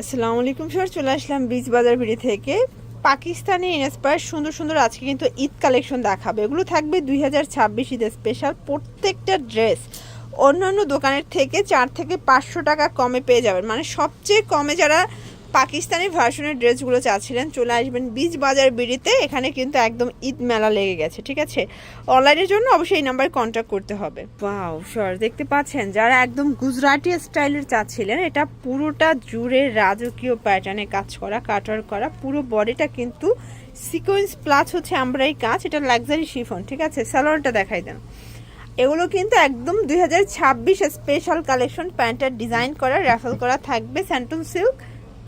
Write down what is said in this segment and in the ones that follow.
আসসালামু আলাইকুম স্যার, চলে আসলাম বিচ বাজার ভিড়ি থেকে। পাকিস্তানি ইন্সপায়ার সুন্দর সুন্দর আজকে কিন্তু ঈদ কালেকশন দেখাবে। এগুলো থাকবে 2026 ঈদের স্পেশাল। প্রত্যেকটা ড্রেস অন্যান্য দোকানের থেকে 4 থেকে 500 টাকা কমে পেয়ে যাবেন। মানে সবচেয়ে কমে যারা পাকিস্তানি ভার্সনের ড্রেসগুলো চাচ্ছিলেন চলে আসবেন বিচ বাজার বিড়িতে। এখানে কিন্তু একদম ঈদ মেলা লেগে গেছে, ঠিক আছে। অনলাইনের জন্য অবশ্যই এই নাম্বারে কন্ট্যাক্ট করতে হবে। ওয়াও স্যার, দেখতে পাচ্ছেন যারা একদম গুজরাটি স্টাইলের চাচ্ছিলেন, এটা পুরোটা জুড়ে রাজকীয় প্যাটার্নে কাজ করা, কাটার করা, পুরো বডিটা কিন্তু সিকোয়েন্স প্লাস হচ্ছে আমরাই কাজ। এটা লাক্সারি শিফন, ঠিক আছে। সালোয়ারটা দেখাই দেন। এগুলো কিন্তু একদম 2026 স্পেশাল কালেকশন। প্যান্টের ডিজাইন করা, র্যাফেল করা থাকবে স্যান্টন সিল্ক।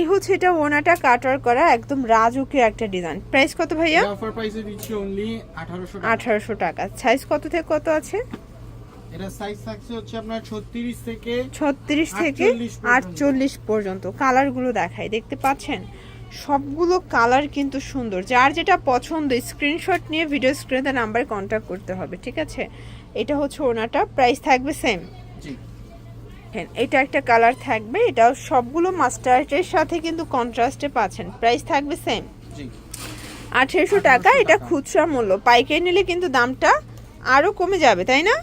এই হচ্ছে এটা ওনাটা কাটার করা, একদম রাজকীয় একটা ডিজাইন। প্রাইস কত ভাইয়া? অফার প্রাইসে দিচ্ছি অনলি 1800 টাকা। সাইজ কত থেকে কত আছে? এটা সাইজ থাকছে হচ্ছে আপনার 36 থেকে 48 পর্যন্ত। কালারগুলো দেখাই, দেখতে পাচ্ছেন সবগুলো কালার কিন্তু সুন্দর। যার যেটা পছন্দ স্ক্রিনশট নিয়ে ভিডিও স্ক্রিনে নাম্বারে কন্ট্যাক্ট করতে হবে, ঠিক আছে। এটা হচ্ছে ওনাটা, প্রাইস থাকবে সেম। জি, এটা একটা কালার থাকবে, এটাও সবগুলো মাস্টার্ডের সাথে কিন্তু কন্ট্রাস্টে পাচ্ছেন। প্রাইস থাকবে সেম জি, 1800 টাকা। এটা খুচরা মূল্য, পাইকারি নিলে কিন্তু দামটা আরো কমে যাবে, তাই না?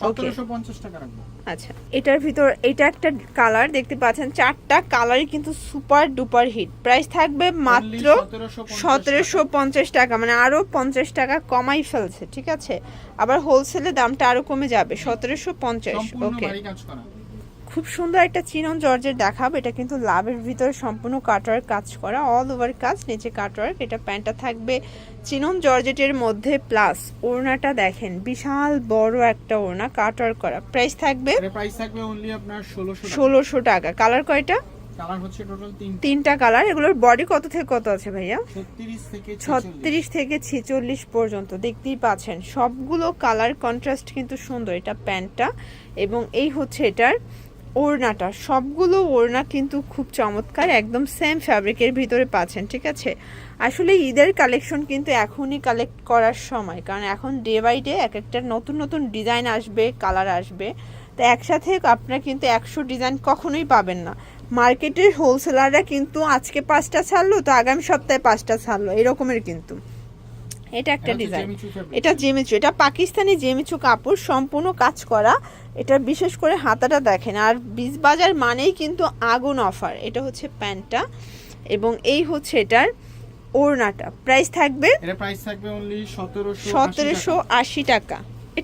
1750 টাকা রাখবো। আচ্ছা, এটার ভিতর এটা একটা কালার দেখতে পাচ্ছেন, চারটা কালারই কিন্তু সুপার ডুপার হিট। প্রাইস থাকবে মাত্র 1750 টাকা, মানে আরো 50 টাকা কমাই ফেলছে, ঠিক আছে। আবার হোলসেলে দামটা আরো কমে যাবে, 1750। ওকে, খুব সুন্দর একটা চিনন জর্জের দেখাবো। এটা কিন্তু লাভের ভিতরে সম্পূর্ণ কাটওয়ার্ক কাজ করা, অল ওভার কাজ, নিচে কাটওয়ার্ক। এটা প্যান্টটা থাকবে চিনন জর্জেটের মধ্যে, প্লাস ওড়নাটা দেখেন বিশাল বড় একটা ওড়না কাটওয়ার্ক করা। প্রাইস থাকবে অনলি আপনার 1600 টাকা। কালার কয়টা? কালার হচ্ছে টোটাল তিনটা কালার। এগুলোর বডি কত থেকে কত আছে ভাইয়া? 36 থেকে 46 পর্যন্ত। দেখতেই পাচ্ছেন সবগুলো কালার কন্ট্রাস্ট কিন্তু সুন্দর। এটা প্যান্টটা এবং এই হচ্ছে এটার ওড়নাটা। সবগুলো ওড়না কিন্তু খুব চমৎকার, একদম সেম ফ্যাব্রিকের ভিতরে পাচ্ছেন, ঠিক আছে। আসলে ঈদের কালেকশন কিন্তু এখনই কালেক্ট করার সময়, কারণ এখন ডে বাই ডে এক একটা নতুন নতুন ডিজাইন আসবে, কালার আসবে। তো একসাথে আপনারা কিন্তু 100 ডিজাইন কখনোই পাবেন না। মার্কেটের হোলসেলাররা কিন্তু আজকে 5টা ছাড়লো তো আগামী সপ্তাহে 5টা ছাড়লো, এরকমের কিন্তু। এটা একটা ডিজাইন, এটা জেমিচু, এটা পাকিস্তানি জেমিচু কাপড়, সম্পূর্ণ কাজ করা। এটা বিশেষ করে হাতাটা দেখেন। আর বিচ বাজার মানেই কিন্তু আগুন অফার। এটা হচ্ছে প্যান্টটা এবং এই হচ্ছে এটার ওড়নাটা। প্রাইস থাকবে অনলি 1780 টাকা।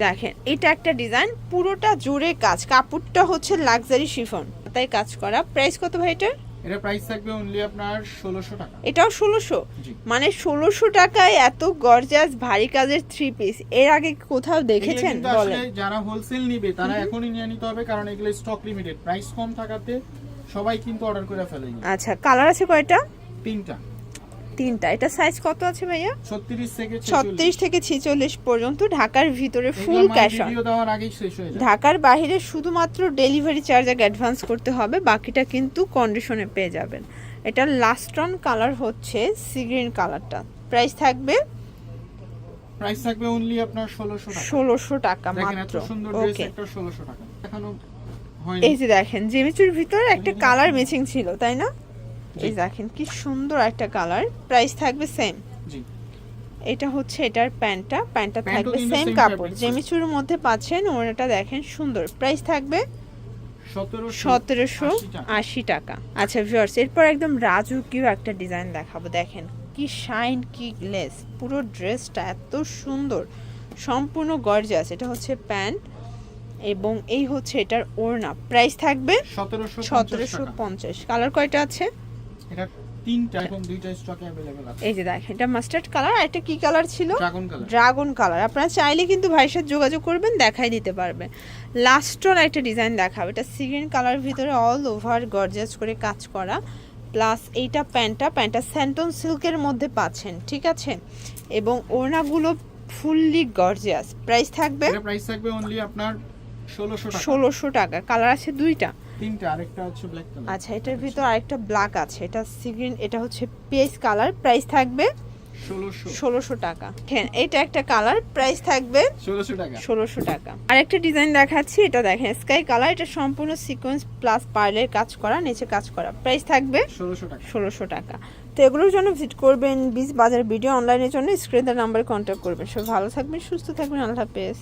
দেখেন এটা একটা ডিজাইন, পুরোটা জুড়ে কাজ, কাপড়টা হচ্ছে লাক্সারি শিফন, তাই কাজ করা। প্রাইস কত ভাই এটার? এটা প্রাইস থাকবে অনলি আপনার 1600 টাকা। এটাও 1600? মানে 1600 টাকায় এত গর্জাস ভারী কাজের 3 পিস এর আগে কোথাও দেখেছেন বলেন? যারা হোলসেল নিবে তারা এখনই নিয়ে নিতে হবে, কারণ এগুলো স্টক লিমিটেড, প্রাইস কম থাকাতে সবাই কিন্তু অর্ডার করে ফেলে। আচ্ছা, কালার আছে কয়টা? তিনটা। এটা সাইজ কত আছে ভাইয়া? 36 থেকে 46 পর্যন্ত। ঢাকার ভিতরে ফুল ক্যাশ অন, ভিডিও দেওয়ার আগেই শেষ হয়ে যায়। ঢাকার বাইরে শুধুমাত্র ডেলিভারি চার্জ আগে অ্যাডভান্স করতে হবে, বাকিটা কিন্তু কন্ডিশনে পেয়ে যাবেন। এটা লাস্ট অন কালার হচ্ছে সি গ্রিন কালারটা। প্রাইস থাকবে অনলি আপনার 1600 টাকা মাত্র। ওকে, একটা 1600 টাকা এখনো হয়নি। এই যে দেখেন জেমিচুর ভিতরে একটা কালার ম্যাচিং ছিল, তাই না? এই দেখেন কি সুন্দর একটা কালার। প্রাইস থাকবে সেম। জি, এটা হচ্ছে এটার প্যান্টটা থাকবে সেম কাপড়, জেমিচুর মধ্যে পাচ্ছেন। ওড়নাটা দেখেন সুন্দর। প্রাইস থাকবে 1780 টাকা। আচ্ছা ভিউয়ার্স, এরপর একদম রাজকীয় একটা ডিজাইন দেখাবো। দেখেন কি শাইন, কি গ্লেস, পুরো ড্রেসটা এত সুন্দর, সম্পূর্ণ গর্জিয়াস। এটা হচ্ছে প্যান্ট এবং এই হচ্ছে এটার ওড়না। প্রাইস থাকবে 1750। কালার কয়টা আছে? এটা তিনটা এবং দুইটা স্টকে अवेलेबल আছে। এই যে দেখেন এটা মাস্টার্ড কালার, আর এটা কি কালার ছিল? Dragon colour. আপনারা চাইলে কিন্তু ভাইয়ের সাথে যোগাযোগ করবেন, দেখাই দিতে পারবে। লাস্ট অন একটা ডিজাইন দেখাবো। এটা সি গ্রিন কালার ভিতরে অল ওভার গর্জিয়াস করে কাজ করা, প্লাস এইটা প্যান্টটা স্যান্টন সিল্কের মধ্যে পাচ্ছেন, ঠিক আছে। এবং ওড়নাগুলো ফুললি গর্জিয়াস। প্রাইস থাকবে অনলি আপনার 1600 টাকা। কালার আছে তিনটা, আরেকটা হচ্ছে ব্ল্যাক কালার। আচ্ছা, এটার ভিতর আরেকটা ব্ল্যাক আছে, এটা সি গ্রিন, এটা হচ্ছে পেস কালার। প্রাইস থাকবে 1600 টাকা। হ্যাঁ, এটা একটা কালার, প্রাইস থাকবে 1600 টাকা। আর একটা ডিজাইন দেখাচ্ছি, এটা দেখেন স্কাই কালার, এটা সম্পূর্ণ সিকোয়েন্স প্লাস পার্লের কাজ করা, নিচে কাজ করা, প্রাইস থাকবে 1600 টাকা। তো এগুলোর জন্য ভিজিট করবেন বিচ বাজার ভিডিও, অনলাইনের জন্য স্ক্রিনে নাম্বারে কন্ট্যাক্ট করবেন। সব ভালো থাকবেন, সুস্থ থাকবেন, আল্লাহ হাফেজ।